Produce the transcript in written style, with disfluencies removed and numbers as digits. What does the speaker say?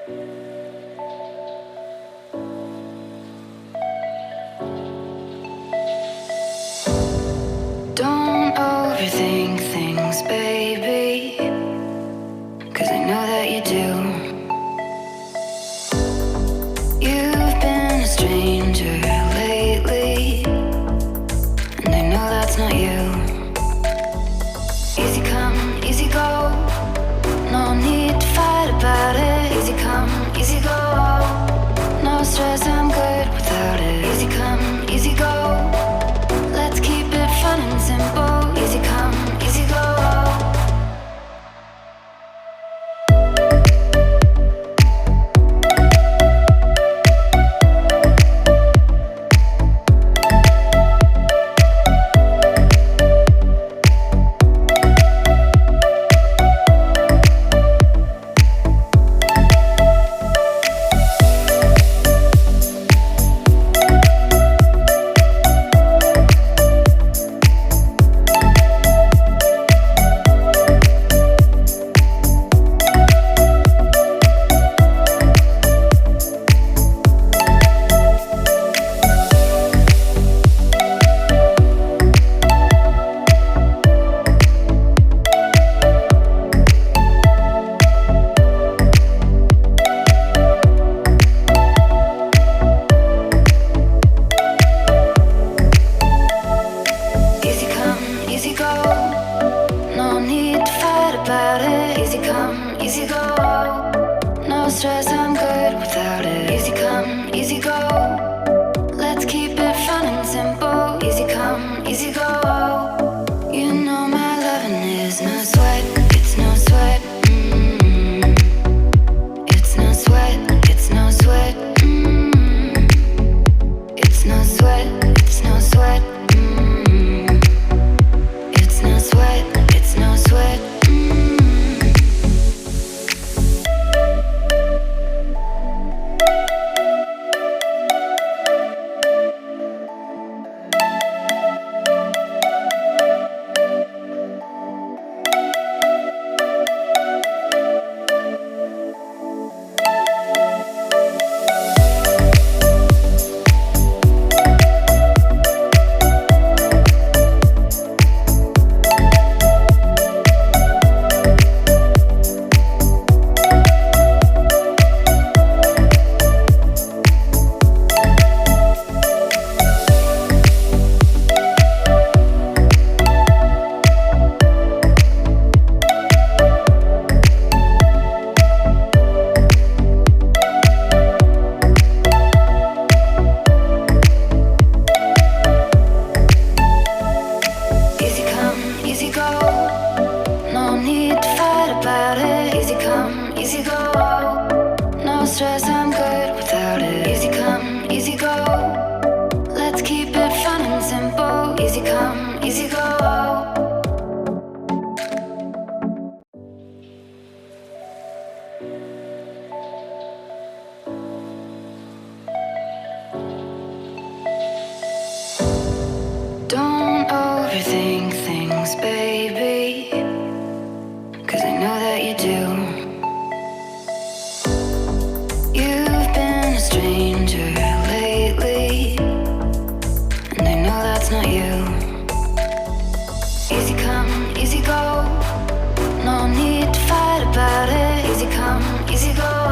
Don't overthink things, baby, 'cause I know that you do. You've been a stranger lately, and I know that's not you. Easy come, easy go, no need to fight about it. Easy come, easy go, no stress, I'm good without it. Easy come, easy go, let's keep it fun and simple. Easy come, easy go. Easy go, no stress, I'm good without it. Easy come, easy go, let's keep it fun and simple. Easy come, easy go, you know my loving is no sweat, it's no sweat. It's no sweat, it's no sweat. It's no sweat, it's no sweat. It's no sweat, it's no sweat. Easy go, no stress, I'm good without it. Easy come, easy go, let's keep it fun and simple. Easy come, easy go. Don't overthink things, baby, 'cause I know that you do. You've been a stranger lately, and I know that's not you. Easy come, easy go, no need to fight about it. Easy come, easy go.